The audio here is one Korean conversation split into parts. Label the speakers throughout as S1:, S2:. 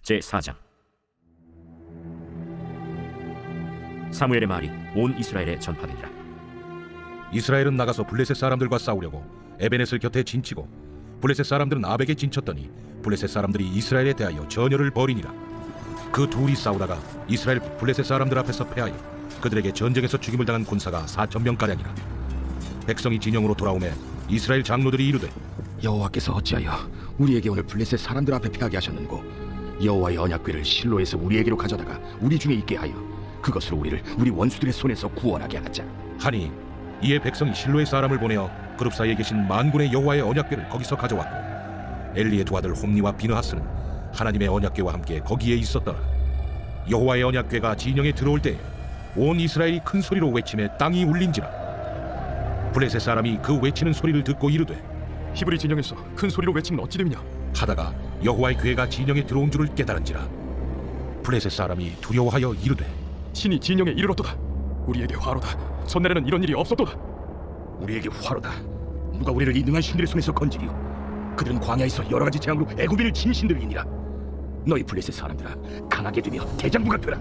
S1: 제4장. 사무엘의 말이 온 이스라엘에 전파되니라.
S2: 이스라엘은 나가서 블레셋 사람들과 싸우려고 에베넷을 곁에 진치고 블레셋 사람들은 아벡에 진쳤더니 블레셋 사람들이 이스라엘에 대하여 전열을 벌이니라. 그 둘이 싸우다가 이스라엘 블레셋 사람들 앞에서 패하여 그들에게 전쟁에서 죽임을 당한 군사가 4,000명가량이라. 백성이 진영으로 돌아오매 이스라엘 장로들이 이르되,
S3: 여호와께서 어찌하여 우리에게 오늘 블레셋 사람들 앞에 패하게 하셨는고, 여호와의 언약궤를 실로에서 우리에게로 가져다가 우리 중에 있게 하여 그것으로 우리를 우리 원수들의 손에서 구원하게 하자
S2: 하니 이에 백성이 실로의 사람을 보내어 그룹 사이에 계신 만군의 여호와의 언약궤를 거기서 가져왔고, 엘리의 두 아들 홈니와 비느하스는 하나님의 언약궤와 함께 거기에 있었더라. 여호와의 언약궤가 진영에 들어올 때에 온 이스라엘이 큰 소리로 외치매 땅이 울린지라. 블레셋 사람이 그 외치는 소리를 듣고 이르되,
S4: 히브리 진영에서 큰 소리로 외치면 어찌 됨이냐?
S2: 하다가 여호와의 궤가 진영에 들어온 줄을 깨달은지라. 블레셋 사람이 두려워하여 이르되,
S4: 신이 진영에 이르렀도다. 우리에게 화로다. 전날에는 이런 일이 없었도다.
S3: 우리에게 화로다. 누가 우리를 이 능한 신들의 손에서 건지리요? 그들은 광야에서 여러 가지 재앙으로 애굽인을 친 신들이니라. 너희 블레셋 사람들아, 강하게 되며 대장부가 되라.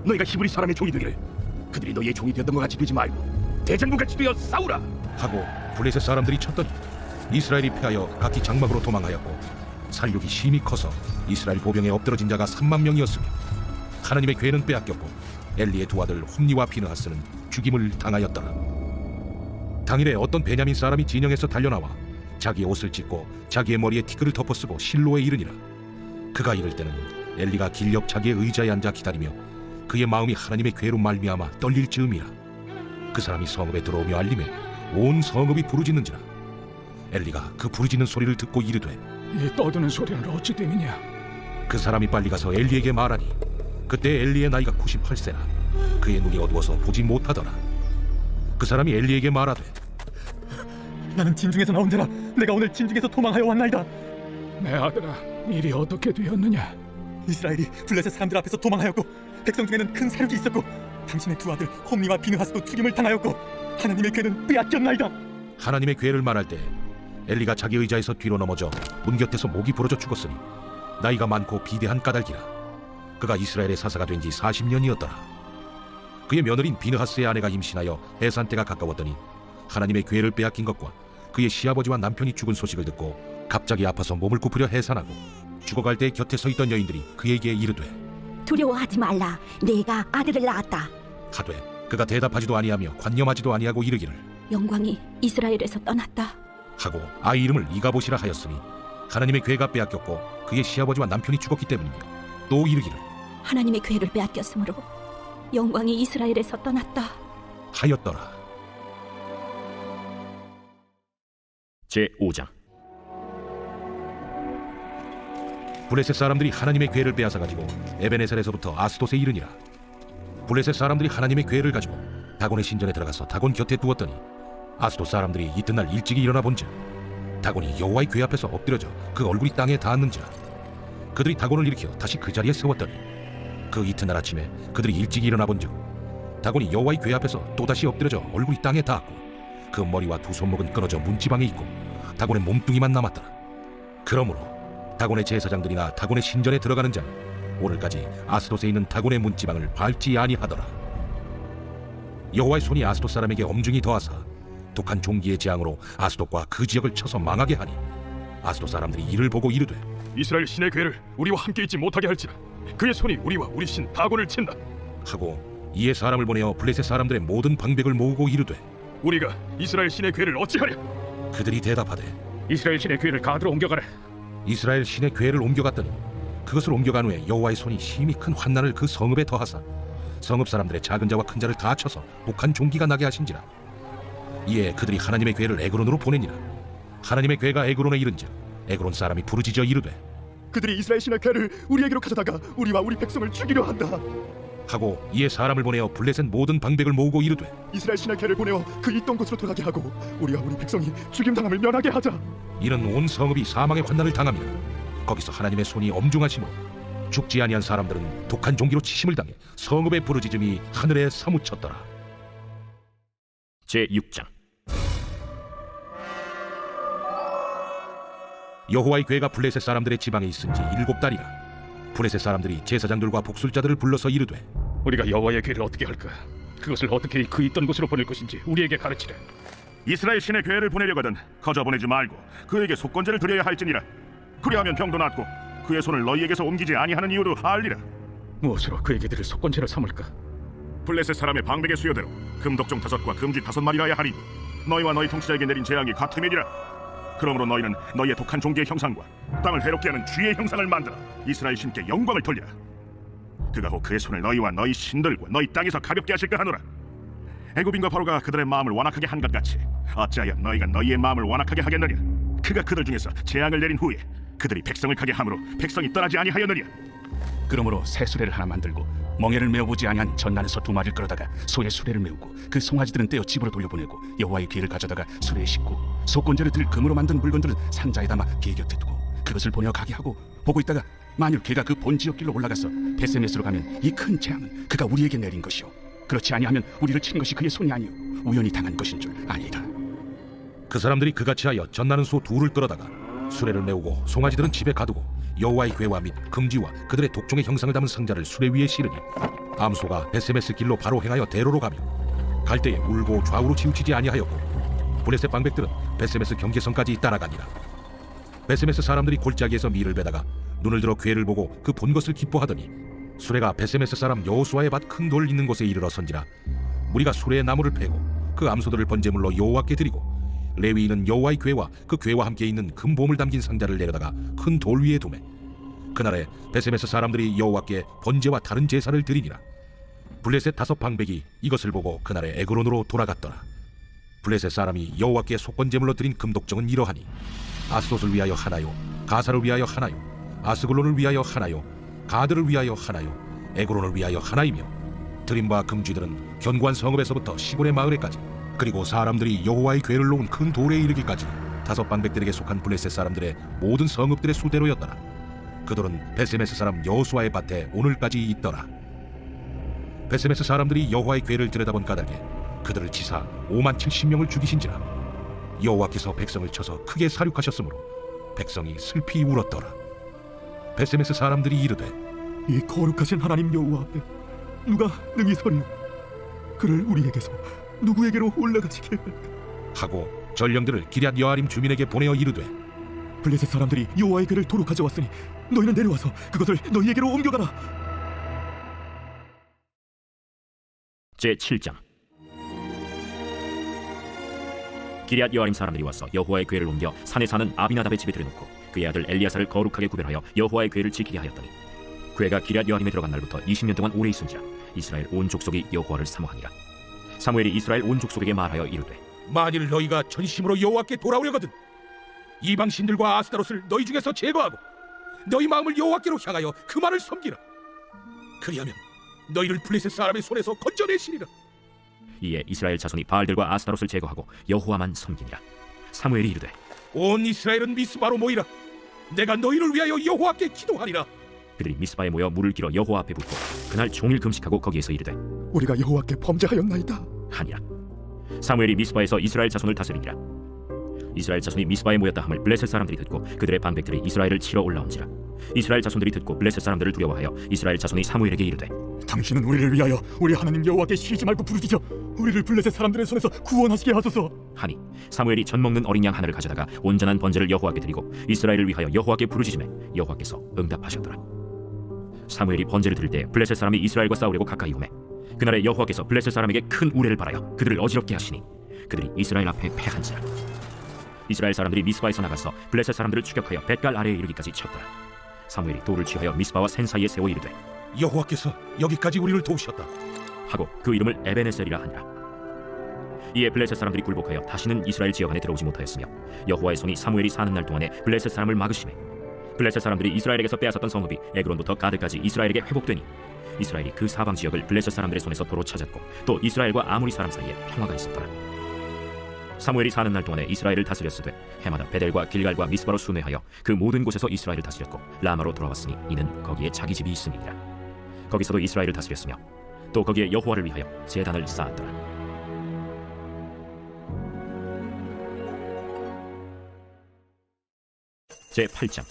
S3: 너희가 히브리 사람의 종이 되기를 그들이 너희의 종이 되었던 것 같이 되지 말고 대장부같이 되어 싸우라
S2: 하고 블레셋 사람들이 쳤더니 이스라엘이 패하여 각기 장막으로 도망하였고, 살육이 심히 커서 이스라엘 보병에 엎드러진 자가 3만 명이었으며 하나님의 궤는 빼앗겼고 엘리의 두 아들 홈니와 비느하스는 죽임을 당하였더라. 당일에 어떤 베냐민 사람이 진영에서 달려나와 자기의 옷을 찢고 자기의 머리에 티끌을 덮어쓰고 실로에 이르니라. 그가 이를 때는 엘리가 길옆 자기의 의자에 앉아 기다리며 그의 마음이 하나님의 궤로 말미암아 떨릴 즈음이라. 그 사람이 성읍에 들어오며 알림에 온 성읍이 부르짖는지라. 엘리가 그 부르짖는 소리를 듣고 이르되,
S4: 이 떠드는 소리는 어찌 됨이냐?
S2: 그 사람이 빨리 가서 엘리에게 말하니 그때 엘리의 나이가 98세라 그의 눈이 어두워서 보지 못하더라. 그 사람이 엘리에게 말하되,
S5: 나는 진중에서 나온 자라. 내가 오늘 진중에서 도망하여 왔나이다.
S4: 내 아들아, 일이 어떻게 되었느냐?
S5: 이스라엘이 블레셋 사람들 앞에서 도망하였고 백성 중에는 큰 사륙이 있었고 당신의 두 아들 홈니와 비느하스도 죽임을 당하였고 하나님의 궤는 빼앗겼나이다.
S2: 하나님의 궤를 말할 때 엘리가 자기 의자에서 뒤로 넘어져 문 곁에서 목이 부러져 죽었으니 나이가 많고 비대한 까닭이라. 그가 이스라엘의 사사가 된 지 40년이었더라. 그의 며느린 비느하스의 아내가 임신하여 해산 때가 가까웠더니 하나님의 궤를 빼앗긴 것과 그의 시아버지와 남편이 죽은 소식을 듣고 갑자기 아파서 몸을 굽으려 해산하고 죽어갈 때 곁에 서 있던 여인들이 그에게 이르되,
S6: 두려워하지 말라. 내가 아들을 낳았다.
S2: 하되 그가 대답하지도 아니하며 관념하지도 아니하고 이르기를,
S6: 영광이 이스라엘에서 떠났다.
S2: 하고 아이 이름을 이가봇이라 하였으니 하나님의 궤가 빼앗겼고 그의 시아버지와 남편이 죽었기 때문이며, 또 이르기를
S6: 하나님의 궤를 빼앗겼으므로 영광이 이스라엘에서 떠났다
S2: 하였더라.
S1: 제5장.
S2: 블레셋 사람들이 하나님의 궤를 빼앗아가지고 에베네셀에서부터 아스돗에 이르니라. 블레셋 사람들이 하나님의 궤를 가지고 다곤의 신전에 들어가서 다곤 곁에 두었더니 아스돗 사람들이 이튿날 일찍이 일어나 본즉 다곤이 여호와의 궤 앞에서 엎드려져 그 얼굴이 땅에 닿았는지라. 그들이 다곤을 일으켜 다시 그 자리에 세웠더니 그 이튿날 아침에 그들이 일찍이 일어나 본즉 다곤이 여호와의 궤 앞에서 또다시 엎드려져 얼굴이 땅에 닿았고 그 머리와 두 손목은 끊어져 문지방에 있고 다곤의 몸뚱이만 남았더라. 그러므로 다곤의 제사장들이나 다곤의 신전에 들어가는 자는 오늘까지 아스돗에 있는 다곤의 문지방을 밟지 아니하더라. 여호와의 손이 아스돗 사람에게 엄중히 더하사 독한 종기의 재앙으로 아스돗과 그 지역을 쳐서 망하게 하니 아스돗 사람들이 이를 보고 이르되,
S4: 이스라엘 신의 궤를 우리와 함께 있지 못하게 할지라. 그의 손이 우리와 우리 신 다곤을 친다.
S2: 하고 이에 사람을 보내어 블레셋 사람들의 모든 방백을 모으고 이르되,
S4: 우리가 이스라엘 신의 궤를 어찌하랴?
S2: 그들이 대답하되,
S4: 이스라엘 신의 궤를 가드로 옮겨가라.
S2: 이스라엘 신의 궤를 옮겨갔더니 그것을 옮겨간 후에 여호와의 손이 심히 큰 환난을 그 성읍에 더하사 성읍 사람들의 작은 자와 큰 자를 다 쳐서 독한 종기가 나게 하신지라. 이에 그들이 하나님의 궤를 에그론으로 보내니라. 하나님의 궤가 에그론에 이른즉 에그론 사람이 부르짖어 이르되,
S4: 그들이 이스라엘 신의 궤를 우리에게로 가져다가 우리와 우리 백성을 죽이려 한다.
S2: 하고 이에 사람을 보내어 블레셋 모든 방백을 모으고 이르되,
S4: 이스라엘 신의 궤를 보내어 그 있던 곳으로 돌아가게 하고 우리와 우리 백성이 죽임당함을 면하게 하자.
S2: 이는 온 성읍이 사망의 환난을 당함이라. 거기서 하나님의 손이 엄중하심으로 죽지 아니한 사람들은 독한 종기로 치심을 당해 성읍의 부르짖음이 하늘에 사무쳤더라.
S1: 제6장.
S2: 여호와의 궤가 블레셋 사람들의 지방에 있은지 7달이라. 블레셋 사람들이 제사장들과 복술자들을 불러서 이르되
S3: 우리가 여호와의 괴를 어떻게 할까? 그것을 어떻게 그 있던 곳으로 보낼 것인지 우리에게 가르치라.
S7: 이스라엘 신의 괴를 보내려거든 거저 보내지 말고 그에게 속건제를 드려야 할지니라. 그리하면 병도 낫고 그의 손을 너희에게서 옮기지 아니하는 이유도 알리라.
S3: 무엇으로 그에게 드릴 속건제를 삼을까?
S7: 블레셋 사람의 방백의 수요대로 금독종 5과 금쥐 5마리라야 하니 너희와 너희 통치자에게 내린 재앙이 같음이니라. 그러므로 너희는 너희의 독한 종기의 형상과 땅을 해롭게 하는 쥐의 형상을 만들어 이스라엘 신께 영광을 돌리라. 그가 혹 그의 손을 너희와 너희 신들과 너희 땅에서 가볍게 하실까 하노라. 애굽인과 바로가 그들의 마음을 완악하게 한 것 같이 어찌하여 너희가 너희의 마음을 완악하게 하겠느냐. 그가 그들 중에서 재앙을 내린 후에 그들이 백성을 가게 함으로 백성이 떠나지 아니하였느냐.
S3: 그러므로 새 수레를 하나 만들고 멍에를 메어보지 아니한 전난에서 2마리를 끌어다가 소의 수레를 메우고 그 송아지들은 떼어 집으로 돌려보내고 여호와의 괴를 가져다가 수레에 싣고 속건제를 들 금으로 만든 물건들은 상자에 담아 개 곁에 두고 그것을 보내어 가게 하고 보고 있다가 만일 개가 그 본 지역길로 올라가서 베세메스로 가면 이 큰 재앙은 그가 우리에게 내린 것이요 그렇지 아니하면 우리를 친 것이 그의 손이 아니요 우연히 당한 것인 줄 아니이다.
S2: 그 사람들이 그같이 하여 젖나는 소 2를 끌어다가 수레를 메우고 송아지들은 집에 가두고 여호와의 괴와 및 금지와 그들의 독종의 형상을 담은 상자를 수레 위에 실으니 암소가 베세메스 길로 바로 행하여 대로로 가며 갈 때에 울고 좌우로 치우치지 아니하였고 블레셋 방백들은 베세메스 경계선까지 따라가니라. 베세메스 사람들이 골짜기에서 밀을 베다가 눈을 들어 괴를 보고 그 본 것을 기뻐하더니 수레가 베세메스 사람 여호수아의 밭 큰 돌 있는 곳에 이르러 선지라. 무리가 수레의 나무를 패고 그 암소들을 번제물로 여호와께 드리고 레위인은 여호와의 괴와 그 괴와 함께 있는 금보물 담긴 상자를 내려다가 큰 돌 위에 두매 그날에 베세메스 사람들이 여호와께 번제와 다른 제사를 드리니라. 블레셋 5 방백이 이것을 보고 그날에 에그론으로 돌아갔더라. 블레셋 사람이 여호와께 속건제물로 드린 금독정은 이러하니 아스돗을 위하여 하나요, 가사를 위하여 하나요, 아스글론을 위하여 하나요, 가드를 위하여 하나요, 에그론을 위하여 하나이며 드린 바 금쥐들은 견고한 성읍에서부터 시골의 마을에까지 그리고 사람들이 여호와의 괴를 놓은 큰 돌에 이르기까지 5 방백들에게 속한 블레셋 사람들의 모든 성읍들의 수대로였더라. 그 돌은 베세메스 사람 여호수아의 밭에 오늘까지 있더라. 베세메스 사람들이 여호와의 괴를 들여다본 까닭에 그들을 치사 57,000명을 죽이신지라. 여호와께서 백성을 쳐서 크게 사륙하셨으므로 백성이 슬피 울었더라. 베세메스 사람들이 이르되
S5: 이 거룩하신 하나님 여호와 앞에 누가 능히 서리요? 그를 우리에게서 누구에게로 올라가시게 할까?
S2: 하고 전령들을 기럇 여아림 주민에게 보내어 이르되
S5: 블레셋 사람들이 여호와의 괴를 도로 가져왔으니 너희는 내려와서 그것을 너희에게로 옮겨가라.
S1: 제7장 기럇 여아림 사람들이 와서 여호와의 괴를 옮겨 산에 사는 아비나답의 집에 들여놓고 그의 아들 엘리야사를 거룩하게 구별하여 여호와의 괴를 지키게 하였더니 괴가 기럇 여아림에 들어간 날부터 20년 동안 오래 있은지라 이스라엘 온 족속이 여호와를 사모하니라. 사무엘이 이스라엘 온 족속에게 말하여 이르되
S2: 만일 너희가 전심으로 여호와께 돌아오려거든 이방 신들과 아스타롯을 너희 중에서 제거하고 너희 마음을 여호와께로 향하여 그만을 섬기라. 그리하면 너희를 블레셋 사람의 손에서 건져내시리라.
S1: 이에 이스라엘 자손이 바알들과 아스타롯을 제거하고 여호와만 섬기니라. 사무엘이 이르되
S2: 온 이스라엘은 미스바로 모이라. 내가 너희를 위하여 여호와께 기도하리라.
S1: 그들이 미스바에 모여 물을 길어 여호와 앞에 붓고 그날 종일 금식하고 거기에서 이르되
S5: 우리가 여호와께 범죄하였나이다
S1: 하니라. 사무엘이 미스바에서 이스라엘 자손을 다스리니라. 이스라엘 자손이 미스바에 모였다 함을 블레셋 사람들이 듣고 그들의 방백들이 이스라엘을 치러 올라온지라. 이스라엘 자손들이 듣고 블레셋 사람들을 두려워하여 이스라엘 자손이 사무엘에게 이르되
S5: 당신은 우리를 위하여 우리 하나님 여호와께 쉬지 말고 부르짖어 우리를 블레셋 사람들의 손에서 구원하시게 하소서
S1: 하니 사무엘이 젖 먹는 어린 양 하나를 가져다가 온전한 번제를 여호와께 드리고 이스라엘을 위하여 여호와께 부르짖으매 여호와께서 응답하셨더라. 사무엘이 번제를 드릴 때 블레셋 사람이 이스라엘과 싸우려고 가까이 오매 그날에 여호와께서 블레셋 사람에게 큰 우레를 바라여 그들을 어지럽게 하시니 그들이 이스라엘 앞에 패한지라. 이스라엘 사람들이 미스바에서 나가서 블레셋 사람들을 추격하여 벳갈 아래에 이르기까지 쳤더라. 사무엘이 돌을 취하여 미스바와 센 사이에 세워 이르되
S2: 여호와께서 여기까지 우리를 도우셨다
S1: 하고 그 이름을 에베네셀이라 하니라. 이에 블레셋 사람들이 굴복하여 다시는 이스라엘 지역 안에 들어오지 못하였으며 여호와의 손이 사무엘이 사는 날 동안에 블레셋 사람을 막으시매 블레셋 사람들이 이스라엘에게서 빼앗았던 성읍이 에그론부터 가드까지 이스라엘에게 회복되니 이스라엘이 그 사방 지역을 블레셋 사람들의 손에서 도로 찾았고 또 이스라엘과 아무리 사람 사이에 평화가 있었더라. 사무엘이 사는 날 동안에 이스라엘을 다스렸으되 해마다 베델과 길갈과 미스바로 순회하여 그 모든 곳에서 이스라엘을 다스렸고 라마로 돌아왔으니 이는 거기에 자기 집이 있음이니라. 거기서도 이스라엘을 다스렸으며 또 거기에 여호와를 위하여 제단을 쌓았더라. 제8장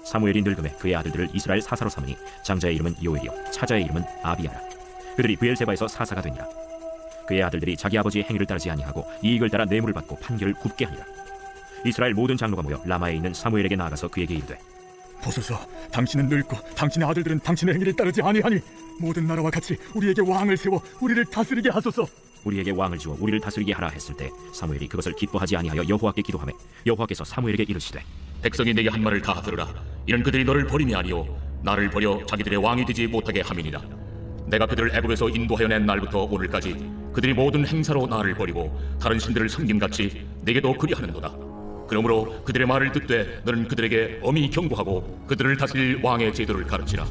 S1: 사무엘이 늙음에 그의 아들들을 이스라엘 사사로 삼으니 장자의 이름은 요엘이요 차자의 이름은 아비야라. 그들이 브엘세바에서 사사가 되니라. 그의 아들들이 자기 아버지의 행위를 따르지 아니하고 이익을 따라 뇌물을 받고 판결을 굽게 하니라. 이스라엘 모든 장로가 모여 라마에 있는 사무엘에게 나아가서 그에게 이르되
S5: 보소서, 당신은 늙고 당신의 아들들은 당신의 행위를 따르지 아니하니 모든 나라와 같이 우리에게 왕을 세워 우리를 다스리게 하소서.
S1: 우리에게 왕을 지어 우리를 다스리게 하라 했을 때 사무엘이 그것을 기뻐하지 아니하여 여호와께 기도하매 여호와께서 사무엘에게 이르시되
S8: 백성이 내게 한 말을 다 들으라. 이는 그들이 너를 버림이 아니요 나를 버려 자기들의 왕이 되지 못하게 함이니라. 내가 그들을 애굽에서 인도하여 낸 날부터 오늘까지 그들이 모든 행사로 나를 버리고 다른 신들을 섬김같이 내게도 그리하는도다. 그러므로 그들의 말을 듣되 너는 그들에게 엄히 경고하고 그들을 다스릴 왕의 제도를 가르치라.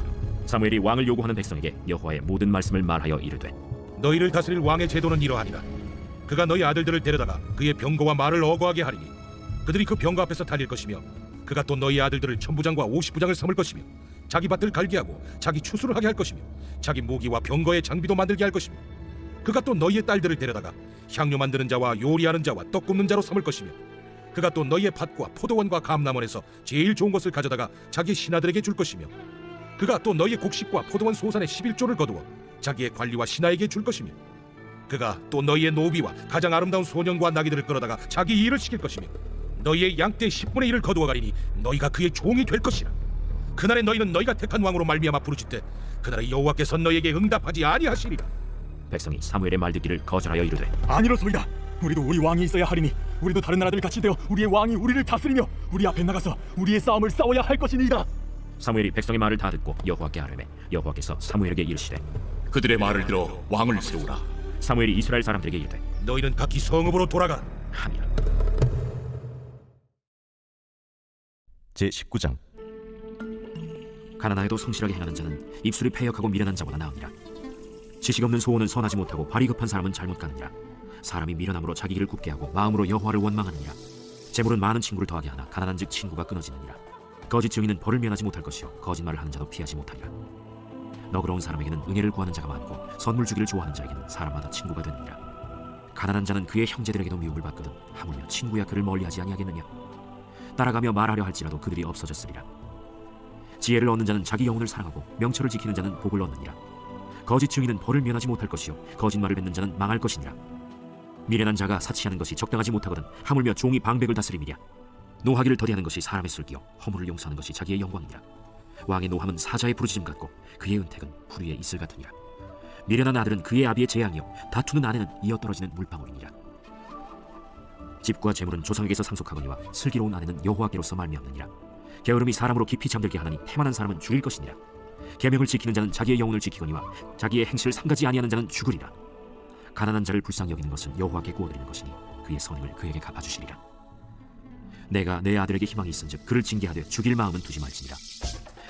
S1: 사무엘이 왕을 요구하는 백성에게 여호와의 모든 말씀을 말하여 이르되
S2: 너희를 다스릴 왕의 제도는 이러하니라. 그가 너희 아들들을 데려다가 그의 병거와 말을 어거하게 하리니 그들이 그 병거 앞에서 달릴 것이며 그가 또 너희 아들들을 천부장과 50부장을 삼을 것이며 자기 밭을 갈게 하고 자기 추수를 하게 할 것이며 자기 모기와 병거의 장비도 만들게 할 것이며 그가 또 너희의 딸들을 데려다가 향료 만드는 자와 요리하는 자와 떡 굽는 자로 삼을 것이며 그가 또 너희의 밭과 포도원과 감람원에서 제일 좋은 것을 가져다가 자기 신하들에게 줄 것이며 그가 또 너희의 곡식과 포도원 소산의 11조를 거두어 자기의 관리와 신하에게 줄 것이며 그가 또 너희의 노비와 가장 아름다운 소년과 나귀들을 끌어다가 자기 일을 시킬 것이며 너희의 양떼 10분의 1을 거두어 가리니 너희가 그의 종이 될 것이라. 그날에 너희는 너희가 택한 왕으로 말미암아 부르짖되 그날에 여호와께서 너희에게 응답하지 아니하시리라.
S1: 백성이 사무엘의 말 듣기를 거절하여 이르되
S5: 아니로소이다. 우리도 우리 왕이 있어야 하리니 우리도 다른 나라들 같이 되어 우리의 왕이 우리를 다스리며 우리 앞에 나가서 우리의 싸움을 싸워야 할 것이니이다.
S1: 사무엘이 백성의 말을 다 듣고 여호와께 아뢰매 여호와께서 사무엘에게 이르시되
S8: 그들의 말을 들어 왕을 세우라.
S1: 사무엘이 이스라엘 사람들에게 이르되
S2: 너희는 각기 성읍으로 돌아가.
S1: 하니라.
S9: 제19장.
S1: 가난하여도 성실하게 행하는 자는 입술이 패역하고 미련한 자보다 나으니라. 지식 없는 소원은 선하지 못하고 발이 급한 사람은 잘못 가느니라. 사람이 미련함으로 자기 길을 굽게 하고 마음으로 여호와를 원망하느니라. 재물은 많은 친구를 더하게 하나 가난한즉 친구가 끊어지느니라. 거짓 증인은 벌을 면하지 못할 것이요 거짓말을 하는 자도 피하지 못하리라. 너그러운 사람에게는 은혜를 구하는 자가 많고 선물 주기를 좋아하는 자에게는 사람마다 친구가 되느니라. 가난한 자는 그의 형제들에게도 미움을 받거든 하물며 친구야 그를 멀리하지 아니하겠느냐. 따라가며 말하려 할지라도 그들이 없어졌으리라. 지혜를 얻는 자는 자기 영혼을 사랑하고 명철을 지키는 자는 복을 얻느니라. 거짓 증인은 벌을 면하지 못할 것이요 거짓말을 뱉는 자는 망할 것이니라. 미련한 자가 사치하는 것이 적당하지 못하거든 하물며 종이 방백을 다스림이랴. 노하기를 더디하는 것이 사람의 슬기요 허물을 용서하는 것이 자기의 영광이니라. 왕의 노함은 사자의 부르짖음 같고 그의 은택은 풀 위에 이슬 같으니라. 미련한 아들은 그의 아비의 재앙이요 다투는 아내는 이어떨어지는 물방울이니라. 집과 재물은 조상에게서 상속하거니와 슬기로운 아내는 여호와께로서 말미암느니라. 게으름이 사람으로 깊이 잠들게 하나니 태만한 사람은 죽일 것이니라. 계명을 지키는 자는 자기의 영혼을 지키거니와 자기의 행실을 삼가지 아니하는 자는 죽으리라. 가난한 자를 불쌍히 여기는 것은 여호와께 구워드리는 것이니 그의 선행을 그에게 갚아주시리라. 내가 내 아들에게 희망이 있은즉 그를 징계하되 죽일 마음은 두지 말지니라.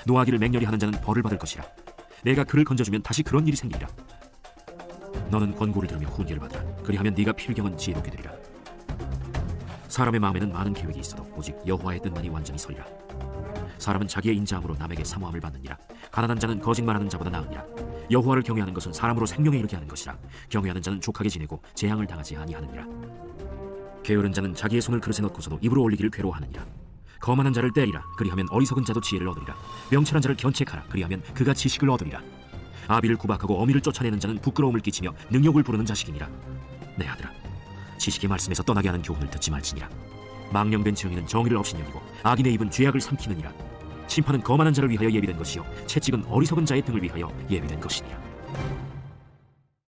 S1: 노하기를 맹렬히 하는 자는 벌을 받을 것이라. 내가 그를 건져주면 다시 그런 일이 생기리라. 너는 권고를 들으며 훈계를 받으라. 그리하면 네가 필경은 지혜롭게 되리라. 사람의 마음에는 많은 계획이 있어도 오직 여호와의 뜻만이 완전히 서리라. 사람은 자기의 인자함으로 남에게 사모함을 받느니라. 가난한 자는 거짓말하는 자보다 나으니라. 여호와를 경외하는 것은 사람으로 생명에 이르게 하는 것이라. 경외하는 자는 족하게 지내고 재앙을 당하지 아니하느니라. 게으른 자는 자기의 손을 그릇에 넣고서도 입으로 올리기를 괴로워하느니라. 거만한 자를 때리라. 그리하면 어리석은 자도 지혜를 얻으리라. 명철한 자를 견책하라. 그리하면 그가 지식을 얻으리라. 아비를 구박하고 어미를 쫓아내는 자는 부끄러움을 끼치며 능욕을 부르는 자식이니라. 내 아들아, 지식의 말씀에서 떠나게 하는 교훈을 듣지 말지니라. 망령된 증인은 정의를 없이 여기고 악인의 입은 죄악을 삼키느니라. 심판은 거만한 자를 위하여 예비된 것이요 채찍은 어리석은 자의 등을 위하여 예비된 것이니라.